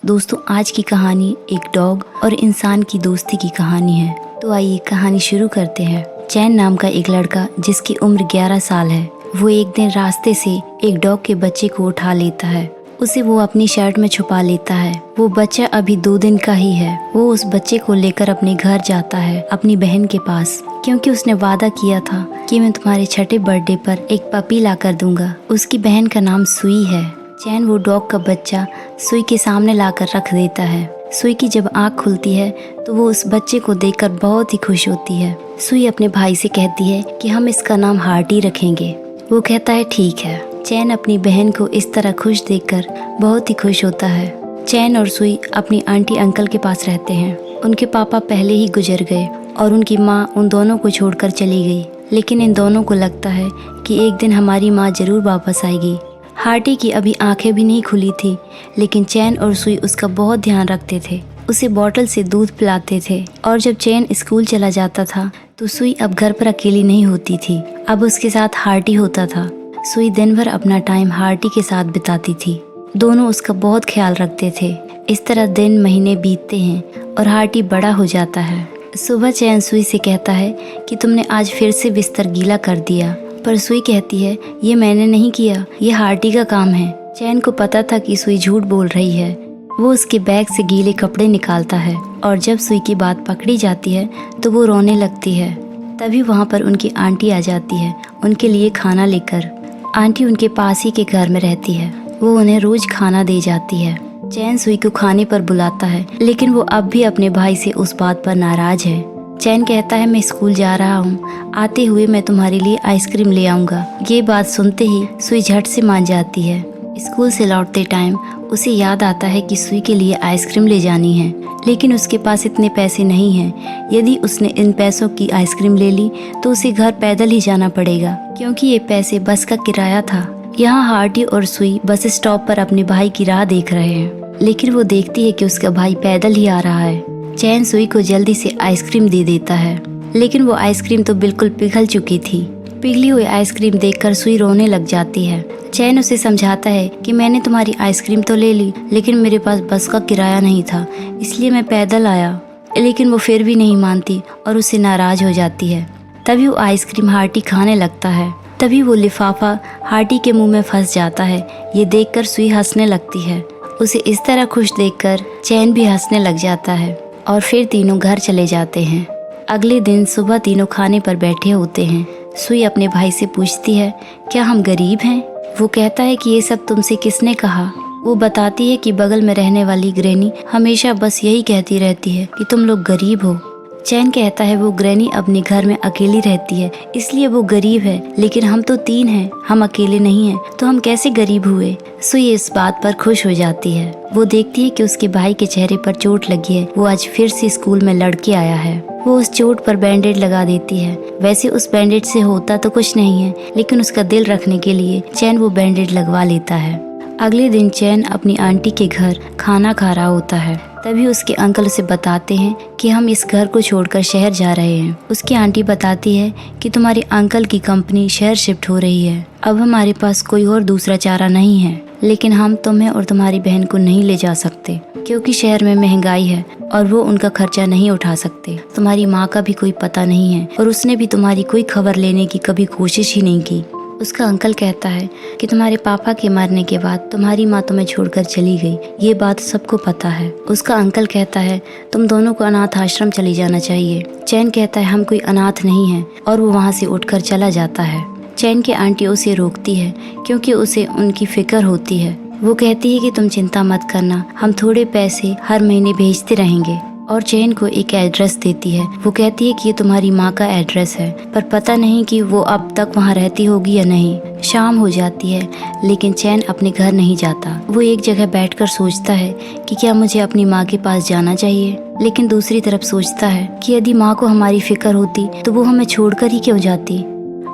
दोस्तों, आज की कहानी एक डॉग और इंसान की दोस्ती की कहानी है। तो आइए कहानी शुरू करते हैं। चैन नाम का एक लड़का जिसकी उम्र 11 साल है, वो एक दिन रास्ते से एक डॉग के बच्चे को उठा लेता है। उसे वो अपनी शर्ट में छुपा लेता है। वो बच्चा अभी 2 दिन का ही है। वो उस बच्चे को लेकर अपने घर जाता है, अपनी बहन के पास, क्योंकि उसने वादा किया था कि मैं तुम्हारे छठे बर्थडे पर एक पपी ला कर दूंगा। उसकी बहन का नाम सुई है। चैन वो डॉग का बच्चा सुई के सामने लाकर रख देता है। सुई की जब आँख खुलती है तो वो उस बच्चे को देखकर बहुत ही खुश होती है। सुई अपने भाई से कहती है कि हम इसका नाम हार्टी रखेंगे। वो कहता है ठीक है। चैन अपनी बहन को इस तरह खुश देखकर बहुत ही खुश होता है। चैन और सुई अपनी आंटी अंकल के पास रहते हैं। उनके पापा पहले ही गुजर गए और उनकी माँ उन दोनों को छोड़कर चली गई। लेकिन इन दोनों को लगता है कि एक दिन हमारी माँ जरूर वापस आएगी। हार्टी की अभी आंखें भी नहीं खुली थी, लेकिन चैन और सुई उसका बहुत ध्यान रखते थे। उसे बॉटल से दूध पिलाते थे और जब चैन स्कूल चला जाता था तो सुई अब घर पर अकेली नहीं होती थी। अब उसके साथ हार्टी होता था। सुई दिन भर अपना टाइम हार्टी के साथ बिताती थी। दोनों उसका बहुत ख्याल रखते थे। इस तरह दिन महीने बीतते हैं और हार्टी बड़ा हो जाता है। सुबह चैन सुई से कहता है कि तुमने आज फिर से बिस्तर गीला कर दिया, पर सुई कहती है ये मैंने नहीं किया, ये हार्टी का काम है। चैन को पता था कि सुई झूठ बोल रही है। वो उसके बैग से गीले कपड़े निकालता है और जब सुई की बात पकड़ी जाती है तो वो रोने लगती है। तभी वहाँ पर उनकी आंटी आ जाती है उनके लिए खाना लेकर। आंटी उनके पास ही के घर में रहती है। वो उन्हें रोज खाना दे जाती है। चैन सुई को खाने पर बुलाता है, लेकिन वो अब भी अपने भाई से उस बात पर नाराज है। चैन कहता है मैं स्कूल जा रहा हूँ, आते हुए मैं तुम्हारे लिए आइसक्रीम ले आऊँगा। ये बात सुनते ही सुई झट से मान जाती है। स्कूल से लौटते टाइम उसे याद आता है कि सुई के लिए आइसक्रीम ले जानी है, लेकिन उसके पास इतने पैसे नहीं हैं। यदि उसने इन पैसों की आइसक्रीम ले ली तो उसे घर पैदल ही जाना पड़ेगा, क्योंकि ये पैसे बस का किराया था। यहाँ हार्टी और सुई बस स्टॉप पर अपने भाई की राह देख रहे हैं, लेकिन वो देखती है कि उसका भाई पैदल ही आ रहा है। चैन सुई को जल्दी से आइसक्रीम दे देता है, लेकिन वो आइसक्रीम तो बिल्कुल पिघल चुकी थी। पिघली हुई आइसक्रीम देखकर सुई रोने लग जाती है। चैन उसे समझाता है कि मैंने तुम्हारी आइसक्रीम तो ले ली, लेकिन मेरे पास बस का किराया नहीं था, इसलिए मैं पैदल आया। लेकिन वो फिर भी नहीं मानती और उससे नाराज हो जाती है। तभी वो आइसक्रीम हार्टी खाने लगता है। तभी वो लिफाफा हार्टी के मुंह में फंस जाता है। ये देखकर सुई हंसने लगती है। उसे इस तरह खुश देखकर चैन भी हंसने लग जाता है और फिर तीनों घर चले जाते हैं। अगले दिन सुबह तीनों खाने पर बैठे होते हैं। सुई अपने भाई से पूछती है क्या हम गरीब हैं? वो कहता है कि ये सब तुमसे किसने कहा? वो बताती है कि बगल में रहने वाली ग्रैनी हमेशा बस यही कहती रहती है कि तुम लोग गरीब हो। चैन कहता है वो ग्रैनी अपने घर में अकेली रहती है, इसलिए वो गरीब है, लेकिन हम तो 3 हैं, हम अकेले नहीं हैं, तो हम कैसे गरीब हुए? सुई इस बात पर खुश हो जाती है। वो देखती है कि उसके भाई के चेहरे पर चोट लगी है। वो आज फिर से स्कूल में लड़के आया है। वो उस चोट पर बैंडेड लगा देती है। वैसे उस बैंडेड से होता तो कुछ नहीं है, लेकिन उसका दिल रखने के लिए चैन वो बैंडेड लगवा लेता है। अगले दिन चैन अपनी आंटी के घर खाना खा रहा होता है। तभी उसके अंकल उसे बताते हैं कि हम इस घर को छोड़कर शहर जा रहे हैं। उसकी आंटी बताती है कि तुम्हारे अंकल की कंपनी शहर शिफ्ट हो रही है। अब हमारे पास कोई और दूसरा चारा नहीं है, लेकिन हम तुम्हें और तुम्हारी बहन को नहीं ले जा सकते, क्योंकि शहर में महंगाई है और वो उनका खर्चा नहीं उठा सकते। तुम्हारी माँ का भी कोई पता नहीं है और उसने भी तुम्हारी कोई खबर लेने की कभी कोशिश ही नहीं की। उसका अंकल कहता है कि तुम्हारे पापा के मरने के बाद तुम्हारी माँ तुम्हें छोड़कर चली गई, ये बात सबको पता है। उसका अंकल कहता है तुम दोनों को अनाथ आश्रम चली जाना चाहिए। चैन कहता है हम कोई अनाथ नहीं हैं और वो वहाँ से उठकर चला जाता है। चैन की आंटी उसे रोकती है क्योंकि उसे उनकी फिक्र होती है। वो कहती है कि तुम चिंता मत करना, हम थोड़े पैसे हर महीने भेजते रहेंगे, और चैन को एक एड्रेस देती है। वो कहती है कि ये तुम्हारी माँ का एड्रेस है, पर पता नहीं कि वो अब तक वहाँ रहती होगी या नहीं। शाम हो जाती है, लेकिन चैन अपने घर नहीं जाता। वो एक जगह बैठकर सोचता है कि क्या मुझे अपनी माँ के पास जाना चाहिए, लेकिन दूसरी तरफ सोचता है कि यदि माँ को हमारी फिक्र होती तो वो हमें छोड़कर ही क्यों जाती।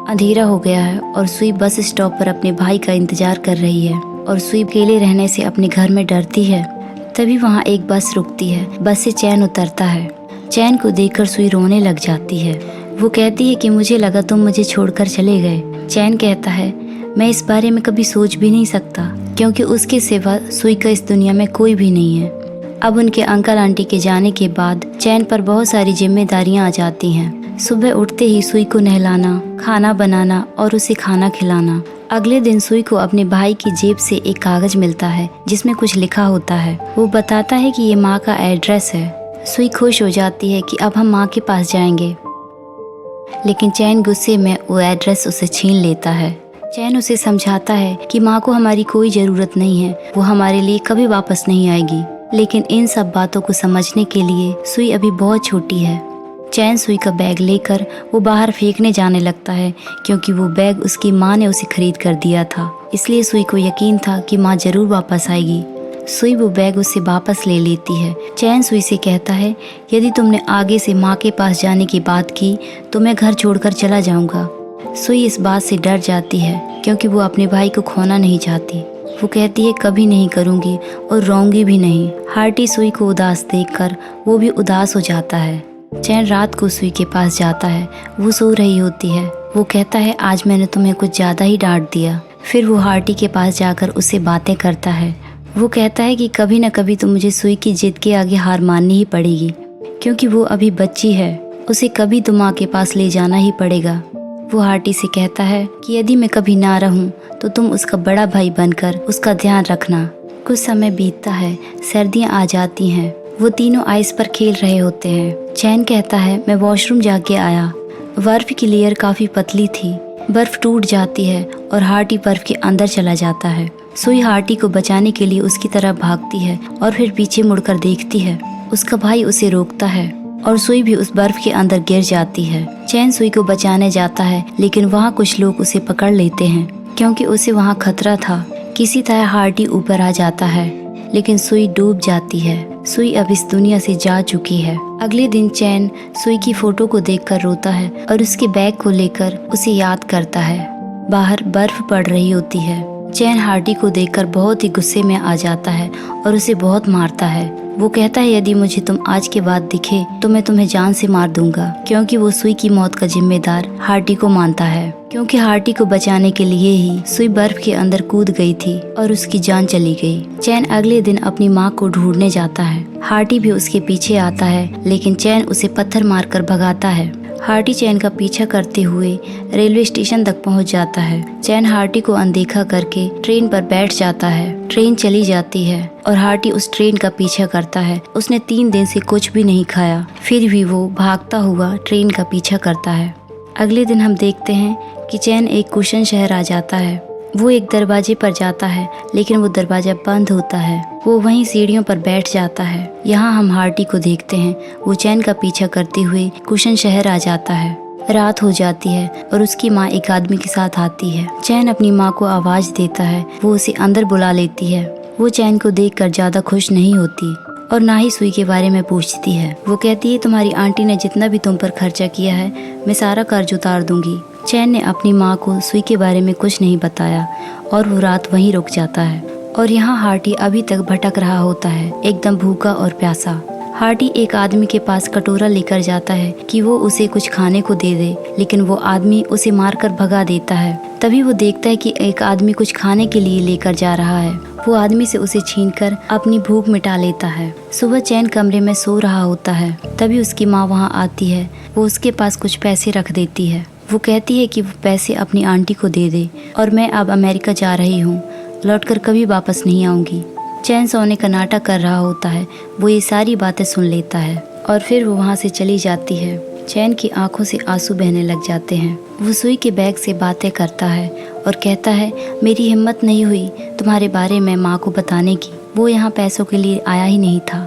अंधेरा हो गया है और सुई बस स्टॉप पर अपने भाई का इंतजार कर रही है और सुई अकेले रहने से अपने घर में डरती है। तभी वहाँ एक बस रुकती है। बस से चैन उतरता है। चैन को देखकर सुई रोने लग जाती है। वो कहती है कि मुझे लगा तुम मुझे छोड़कर चले गए। चैन कहता है मैं इस बारे में कभी सोच भी नहीं सकता, क्योंकि उसके सिवा सुई का इस दुनिया में कोई भी नहीं है। अब उनके अंकल आंटी के जाने के बाद चैन पर बहुत सारी जिम्मेदारियां आ जाती हैं। सुबह उठते ही सुई को नहलाना, खाना बनाना और उसे खाना खिलाना। अगले दिन सुई को अपने भाई की जेब से एक कागज मिलता है जिसमें कुछ लिखा होता है। वो बताता है कि ये माँ का एड्रेस है। सुई खुश हो जाती है कि अब हम माँ के पास जाएंगे, लेकिन चैन गुस्से में वो एड्रेस उसे छीन लेता है। चैन उसे समझाता है कि माँ को हमारी कोई ज़रूरत नहीं है, वो हमारे लिए कभी वापस नहीं आएगी। लेकिन इन सब बातों को समझने के लिए सुई अभी बहुत छोटी है। चैन सुई का बैग लेकर वो बाहर फेंकने जाने लगता है, क्योंकि वो बैग उसकी माँ ने उसे खरीद कर दिया था। इसलिए सुई को यकीन था कि माँ जरूर वापस आएगी। सुई वो बैग उससे वापस ले लेती है। चैन सुई से कहता है, यदि तुमने आगे से माँ के पास जाने की बात की तो मैं घर छोड़कर चला जाऊंगा। सुई इस बात से डर जाती है, क्योंकि वो अपने भाई को खोना नहीं चाहती। वो कहती है, कभी नहीं करूंगी और रोऊंगी भी नहीं। हार्टी सुई को उदास देखकर वो भी उदास हो जाता है। चैन रात को सुई के पास जाता है। वो सो रही होती है। वो कहता है, आज मैंने तुम्हें कुछ ज़्यादा ही डांट दिया। फिर वो हार्टी के पास जाकर उससे बातें करता है। वो कहता है कि कभी न कभी तो मुझे सुई की जिद के आगे हार माननी ही पड़ेगी, क्योंकि वो अभी बच्ची है। उसे कभी तो माँ के पास ले जाना ही पड़ेगा। वो हार्टी से कहता है कि यदि मैं कभी ना रहूं तो तुम उसका बड़ा भाई बनकर उसका ध्यान रखना। कुछ समय बीतता है, सर्दियाँ आ जाती हैं। वो तीनों आइस पर खेल रहे होते हैं। चैन कहता है, मैं वॉशरूम जाके आया। बर्फ की लेयर काफ़ी पतली थी। बर्फ टूट जाती है और हार्टी बर्फ के अंदर चला जाता है। सुई हार्टी को बचाने के लिए उसकी तरफ भागती है और फिर पीछे मुड़कर देखती है। उसका भाई उसे रोकता है और सुई भी उस बर्फ के अंदर गिर जाती है। चैन सुई को बचाने जाता है, लेकिन वहाँ कुछ लोग उसे पकड़ लेते हैं, क्योंकि उसे वहाँ खतरा था। किसी तरह हार्टी ऊपर आ जाता है, लेकिन सुई डूब जाती है। सुई अब इस दुनिया से जा चुकी है। अगले दिन चैन सुई की फोटो को देखकर रोता है और उसके बैग को लेकर उसे याद करता है। बाहर बर्फ पड़ रही होती है। चैन हार्टी को देखकर बहुत ही गुस्से में आ जाता है और उसे बहुत मारता है। वो कहता है, यदि मुझे तुम आज के बाद दिखे तो मैं तुम्हें जान से मार दूंगा, क्योंकि वो सुई की मौत का जिम्मेदार हार्टी को मानता है। क्योंकि हार्टी को बचाने के लिए ही सुई बर्फ के अंदर कूद गई थी और उसकी जान चली गई। चैन अगले दिन अपनी माँ को ढूंढने जाता है। हार्टी भी उसके पीछे आता है, लेकिन चैन उसे पत्थर मारकर भगाता है। हार्टी चैन का पीछा करते हुए रेलवे स्टेशन तक पहुंच जाता है। चैन हार्टी को अनदेखा करके ट्रेन पर बैठ जाता है। ट्रेन चली जाती है और हार्टी उस ट्रेन का पीछा करता है। उसने 3 दिन से कुछ भी नहीं खाया, फिर भी वो भागता हुआ ट्रेन का पीछा करता है। अगले दिन हम देखते हैं कि चैन एक कुशन शहर आ जाता है। वो एक दरवाजे पर जाता है, लेकिन वो दरवाजा बंद होता है। वो वहीं सीढ़ियों पर बैठ जाता है। यहाँ हम हार्टी को देखते हैं। वो चैन का पीछा करते हुए कुशन शहर आ जाता है। रात हो जाती है और उसकी माँ एक आदमी के साथ आती है। चैन अपनी माँ को आवाज देता है। वो उसे अंदर बुला लेती है। वो चैन को देखकर ज्यादा खुश नहीं होती और ना ही सुई के बारे में पूछती है। वो कहती है, तुम्हारी आंटी ने जितना भी तुम पर खर्चा किया है, मैं सारा कर्ज उतार दूंगी। चैन ने अपनी माँ को सुई के बारे में कुछ नहीं बताया और वो रात वहीं रुक जाता है। और यहाँ हार्टी अभी तक भटक रहा होता है, एकदम भूखा और प्यासा। हार्टी एक आदमी के पास कटोरा लेकर जाता है कि वो उसे कुछ खाने को दे दे, लेकिन वो आदमी उसे मारकर भगा देता है। तभी वो देखता है कि एक आदमी कुछ खाने के लिए लेकर जा रहा है। वो आदमी से उसे छीनकर अपनी भूख मिटा लेता है। सुबह चैन कमरे में सो रहा होता है, तभी उसकी माँ वहाँ आती है। वो उसके पास कुछ पैसे रख देती है। वो कहती है कि वो पैसे अपनी आंटी को दे दे और मैं अब अमेरिका जा रही हूँ, लौटकर कभी वापस नहीं आऊँगी। चैन सोने का नाटक कर रहा होता है। वो ये सारी बातें सुन लेता है और फिर वो वहाँ से चली जाती है। चैन की आंखों से आंसू बहने लग जाते हैं। वो सुई के बैग से बातें करता है और कहता है, मेरी हिम्मत नहीं हुई तुम्हारे बारे में माँ को बताने की। वो यहाँ पैसों के लिए आया ही नहीं था।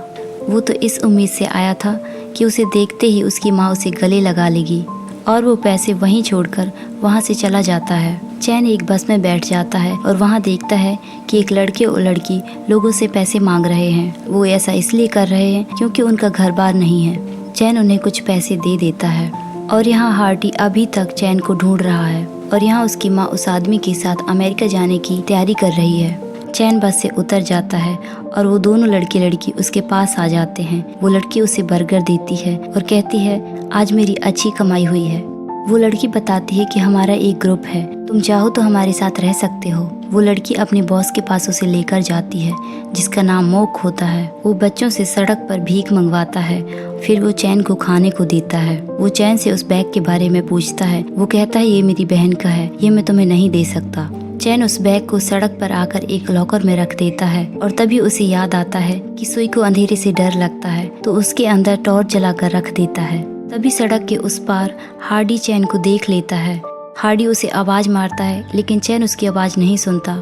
वो तो इस उम्मीद से आया था कि उसे देखते ही उसकी माँ उसे गले लगा लेगी, और वो पैसे वहीं छोड़कर वहाँ से चला जाता है। चैन एक बस में बैठ जाता है और वहाँ देखता है कि एक लड़के और लड़की लोगों से पैसे मांग रहे हैं। वो ऐसा इसलिए कर रहे हैं क्योंकि उनका घर बार नहीं है। चैन उन्हें कुछ पैसे दे देता है और यहाँ हार्टी अभी तक चैन को ढूंढ रहा है और यहाँ उसकी माँ उस आदमी के साथ अमेरिका जाने की तैयारी कर रही है। चैन बस से उतर जाता है और वो दोनों लड़के लड़की उसके पास आ जाते हैं। वो लड़की उसे बर्गर देती है और कहती है, आज मेरी अच्छी कमाई हुई है। वो लड़की बताती है कि हमारा एक ग्रुप है, तुम चाहो तो हमारे साथ रह सकते हो। वो लड़की अपने बॉस के पास उसे लेकर जाती है जिसका नाम मोक होता है। वो बच्चों से सड़क पर भीख मंगवाता है, फिर वो चैन को खाने को देता है। वो चैन से उस बैग के बारे में पूछता है। वो कहता है ये मेरी बहन का है, ये मैं तुम्हें नहीं दे सकता। चैन उस बैग को सड़क पर आकर एक लॉकर में रख देता है और तभी उसे याद आता है कि सुई को अंधेरे से डर लगता है, तो उसके अंदर टॉर्च जलाकर रख देता है। तभी सड़क के उस पार हार्डी चैन को देख लेता है। हार्डी उसे आवाज मारता है लेकिन चैन उसकी आवाज नहीं सुनता।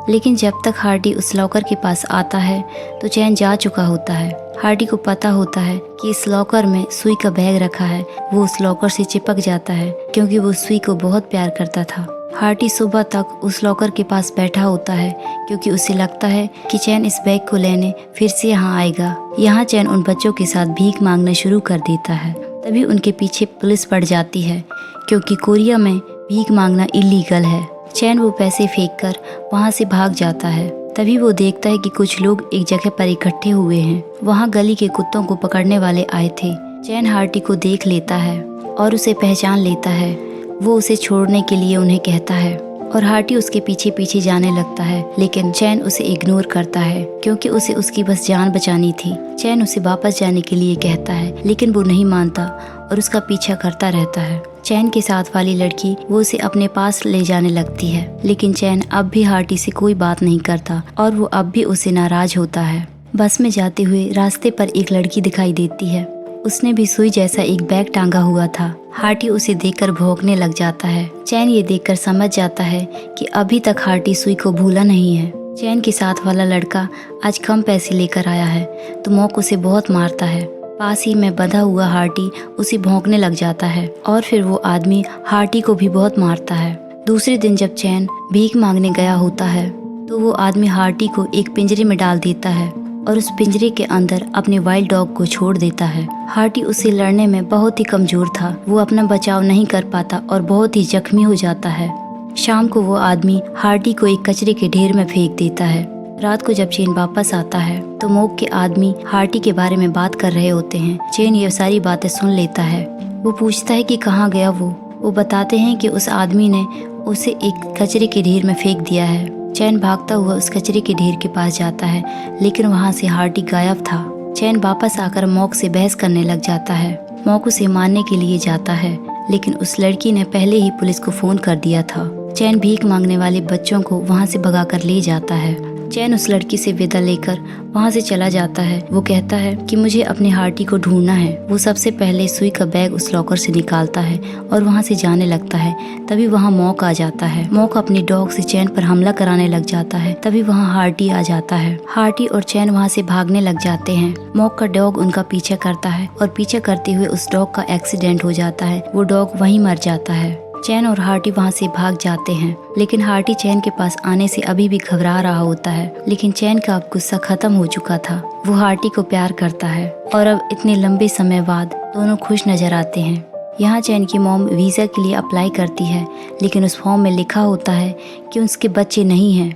लेकिन जब तक हार्डी उस लॉकर के पास आता है तो चैन जा चुका होता है। हार्डी को पता होता है कि इस लॉकर में सुई का बैग रखा है। वो उस लॉकर से चिपक जाता है क्योंकि वो सुई को बहुत प्यार करता था। हार्डी सुबह तक उस लॉकर के पास बैठा होता है क्योंकि उसे लगता है कि चैन इस बैग को लेने फिर से यहाँ आएगा। यहाँ चैन उन बच्चों के साथ भीख मांगना शुरू कर देता है। तभी उनके पीछे पुलिस पड़ जाती है क्योंकि कोरिया में भीख मांगना इलीगल है। चैन वो पैसे फेंककर वहाँ से भाग जाता है। तभी वो देखता है कि कुछ लोग एक जगह पर इकट्ठे हुए हैं। वहाँ गली के कुत्तों को पकड़ने वाले आए थे। चैन हार्डी को देख लेता है और उसे पहचान लेता है। वो उसे छोड़ने के लिए उन्हें कहता है और हार्डी उसके पीछे पीछे जाने लगता है, लेकिन चैन उसे इग्नोर करता है क्योंकि उसे उसकी बस जान बचानी थी। चैन उसे वापस जाने के लिए कहता है लेकिन वो नहीं मानता और उसका पीछा करता रहता है। चैन के साथ वाली लड़की वो उसे अपने पास ले जाने लगती है, लेकिन चैन अब भी हार्डी से कोई बात नहीं करता और वो अब भी उसे नाराज होता है। बस में जाते हुए रास्ते पर एक लड़की दिखाई देती है। उसने भी सुई जैसा एक बैग टांगा हुआ था। हार्डी उसे देखकर भौंकने लग जाता है। चैन ये देखकर समझ जाता है कि अभी तक हार्डी सुई को भूला नहीं है। चैन के साथ वाला लड़का आज कम पैसे लेकर आया है तो मौक उसे बहुत मारता है। पास ही में बंधा हुआ हार्डी उसे भौंकने लग जाता है और फिर वो आदमी हार्डी को भी बहुत मारता है। दूसरे दिन जब चैन भीख मांगने गया होता है तो वो आदमी हार्डी को एक पिंजरे में डाल देता है और उस पिंजरे के अंदर अपने वाइल्ड डॉग को छोड़ देता है। हार्डी उससे लड़ने में बहुत ही कमजोर था। वो अपना बचाव नहीं कर पाता और बहुत ही जख्मी हो जाता है। शाम को वो आदमी हार्डी को एक कचरे के ढेर में फेंक देता है। रात को जब चेन वापस आता है तो मोक के आदमी हार्डी के बारे में बात कर रहे होते हैं। चेन ये सारी बातें सुन लेता है। वो पूछता है कि कहाँ गया वो बताते हैं कि उस आदमी ने उसे एक कचरे के ढेर में फेंक दिया है। चैन भागता हुआ उस कचरे के ढेर के पास जाता है लेकिन वहाँ से हार्डी गायब था। चैन वापस आकर मॉक से बहस करने लग जाता है। मॉक उसे मारने के लिए जाता है लेकिन उस लड़की ने पहले ही पुलिस को फोन कर दिया था। चैन भीख मांगने वाले बच्चों को वहाँ से भगाकर ले जाता है। चैन उस लड़की से विदा लेकर वहाँ से चला जाता है। वो कहता है कि मुझे अपने हार्डी को ढूंढना है। वो सबसे पहले सुई का बैग उस लॉकर से निकालता है और वहाँ से जाने लगता है। तभी वहाँ मॉक आ जाता है। मॉक अपने डॉग से चैन पर हमला कराने लग जाता है। तभी वहाँ हार्डी आ जाता है। हार्डी और चैन वहाँ से भागने लग जाते हैं। मॉक का डॉग उनका पीछा करता है और पीछा करते हुए उस डॉग का एक्सीडेंट हो जाता है। वो डॉग वहीं मर जाता है। चैन और हार्डी वहाँ से भाग जाते हैं लेकिन हार्डी चैन के पास आने से अभी भी घबरा रहा होता है। लेकिन चैन का अब गुस्सा खत्म हो चुका था। वो हार्डी को प्यार करता है और अब इतने लंबे समय बाद दोनों खुश नजर आते हैं। यहाँ चैन की मॉम वीज़ा के लिए अप्लाई करती है लेकिन उस फॉर्म में लिखा होता है कि उसके बच्चे नहीं हैं।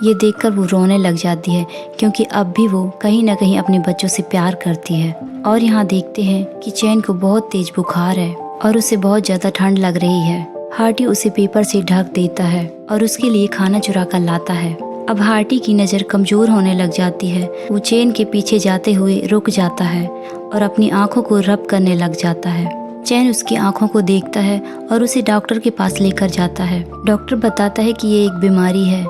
ये देखकर वो रोने लग जाती है क्योंकि अब भी वो कहीं न कहीं अपने बच्चों से प्यार करती है। और यहाँ देखते हैं कि चैन को बहुत तेज बुखार है और उसे बहुत ज्यादा ठंड लग रही है। हार्डी उसे पेपर से ढक देता है और उसके लिए खाना चुरा कर लाता है। अब हार्डी की नज़र कमजोर होने लग जाती है। वो चैन के पीछे जाते हुए रुक जाता है और अपनी आंखों को रब करने लग जाता है। चैन उसकी आंखों को देखता है और उसे डॉक्टर के पास लेकर जाता है। डॉक्टर बताता है कि ये एक बीमारी है,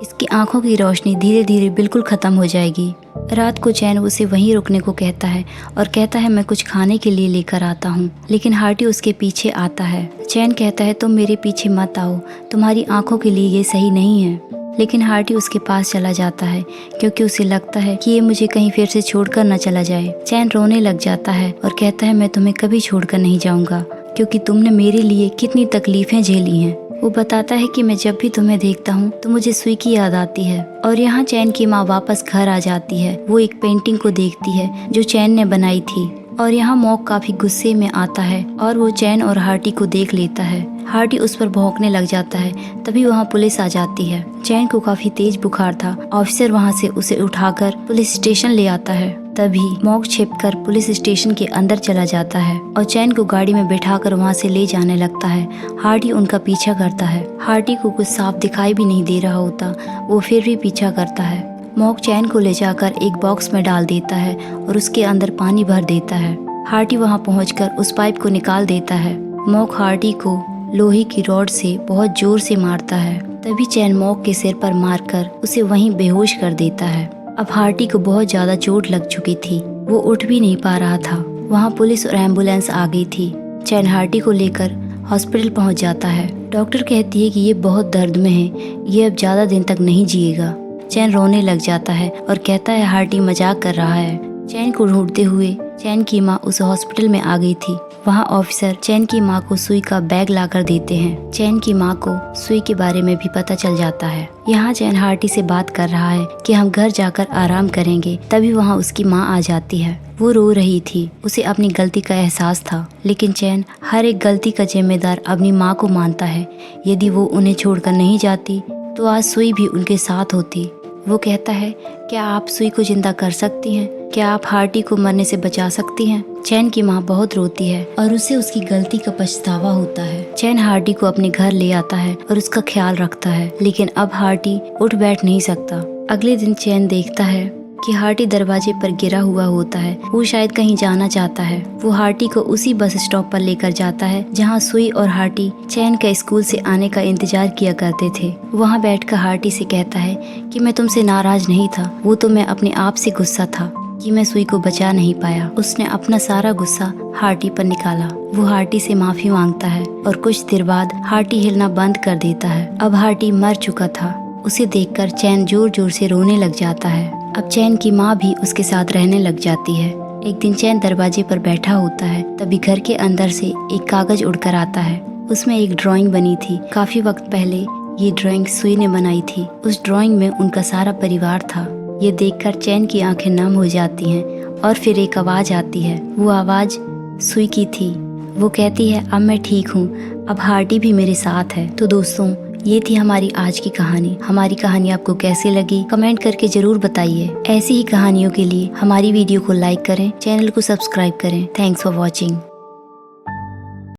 इसकी आंखों की रोशनी धीरे धीरे बिल्कुल खत्म हो जाएगी। रात को चैन उसे वहीं रुकने को कहता है और कहता है मैं कुछ खाने के लिए लेकर आता हूँ, लेकिन हार्डी उसके पीछे आता है। चैन कहता है तुम मेरे पीछे मत आओ, तुम्हारी आंखों के लिए ये सही नहीं है। लेकिन हार्डी उसके पास चला जाता है क्योंकि उसे लगता है कि ये मुझे कहीं फिर से छोड़कर न चला जाए। चैन रोने लग जाता है और कहता है मैं तुम्हें कभी छोड़कर नहीं जाऊंगा क्योंकि तुमने मेरे लिए कितनी तकलीफें झेली हैं। वो बताता है कि मैं जब भी तुम्हें देखता हूँ तो मुझे सुई की याद आती है। और यहाँ चैन की माँ वापस घर आ जाती है। वो एक पेंटिंग को देखती है जो चैन ने बनाई थी और यहाँ मॉक काफी गुस्से में आता है और वो चैन और हार्डी को देख लेता है। हार्डी उस पर भौंकने लग जाता है। तभी वहाँ पुलिस आ जाती है। चैन को काफी तेज बुखार था। ऑफिसर वहाँ से उसे उठाकर पुलिस स्टेशन ले आता है। तभी मॉक छिपकर पुलिस स्टेशन के अंदर चला जाता है और चैन को गाड़ी में बैठाकर वहाँ से ले जाने लगता है। हार्टी उनका पीछा करता है। हार्टी को कुछ साफ दिखाई भी नहीं दे रहा होता, वो फिर भी पीछा करता है। मॉक चैन को ले जाकर एक बॉक्स में डाल देता है और उसके अंदर पानी भर देता है। हार्टी वहाँ पहुँचकर उस पाइप को निकाल देता है। मॉक हार्टी को लोहे की रॉड से बहुत जोर से मारता है। तभी चैन मॉक के सिर पर मारकर उसे वहीं बेहोश कर देता है। अब हार्टी को बहुत ज्यादा चोट लग चुकी थी, वो उठ भी नहीं पा रहा था। वहाँ पुलिस और एम्बुलेंस आ गई थी। चैन हार्टी को लेकर हॉस्पिटल पहुँच जाता है। डॉक्टर कहती है कि ये बहुत दर्द में है, ये अब ज्यादा दिन तक नहीं जिएगा। चैन रोने लग जाता है और कहता है हार्टी मजाक कर रहा है। चैन को ढूंढते हुए चैन की माँ उस हॉस्पिटल में आ गई थी। वहाँ ऑफिसर चैन की माँ को सुई का बैग लाकर देते हैं। चैन की माँ को सुई के बारे में भी पता चल जाता है। यहाँ चैन हार्टी से बात कर रहा है कि हम घर जाकर आराम करेंगे। तभी वहाँ उसकी माँ आ जाती है। वो रो रही थी, उसे अपनी गलती का एहसास था, लेकिन चैन हर एक गलती का जिम्मेदार अपनी माँ को मानता है। यदि वो उन्हें छोड़कर नहीं जाती तो आज सुई भी उनके साथ होती। वो कहता है, क्या आप सुई को जिंदा कर सकती हैं? क्या आप हार्टी को मरने से बचा सकती हैं? चैन की माँ बहुत रोती है और उसे उसकी गलती का पछतावा होता है। चैन हार्टी को अपने घर ले आता है और उसका ख्याल रखता है, लेकिन अब हार्टी उठ बैठ नहीं सकता। अगले दिन चैन देखता है कि हार्टी दरवाजे पर गिरा हुआ होता है। वो शायद कहीं जाना चाहता है। वो हार्टी को उसी बस स्टॉप पर लेकर जाता है जहाँ सुई और हार्टी चैन के स्कूल से आने का इंतजार किया करते थे। वहाँ बैठकर हार्टी से कहता है कि मैं तुमसे नाराज नहीं था, वो तो मैं अपने आप से गुस्सा था कि मैं सुई को बचा नहीं पाया। उसने अपना सारा गुस्सा हार्टी पर निकाला। वो हार्टी से माफी मांगता है और कुछ देर बाद हार्टी हिलना बंद कर देता है। अब हार्टी मर चुका था। उसे देखकर चैन जोर जोर से रोने लग जाता है। अब चैन की माँ भी उसके साथ रहने लग जाती है। एक दिन चैन दरवाजे पर बैठा होता है, तभी घर के अंदर से एक कागज उड़कर आता है। उसमें एक ड्राइंग बनी थी। काफी वक्त पहले ये ड्राइंग सुई ने बनाई थी। उस ड्राइंग में उनका सारा परिवार था। ये देखकर चैन की आंखें नम हो जाती हैं और फिर एक आवाज आती है। वो आवाज सुई की थी। वो कहती है, अब मैं ठीक हूँ, अब हार्टी भी मेरे साथ है। तो दोस्तों, ये थी हमारी आज की कहानी। हमारी कहानी आपको कैसी लगी कमेंट करके जरूर बताइए। ऐसी ही कहानियों के लिए हमारी वीडियो को लाइक करें, चैनल को सब्सक्राइब करें। Thanks for watching.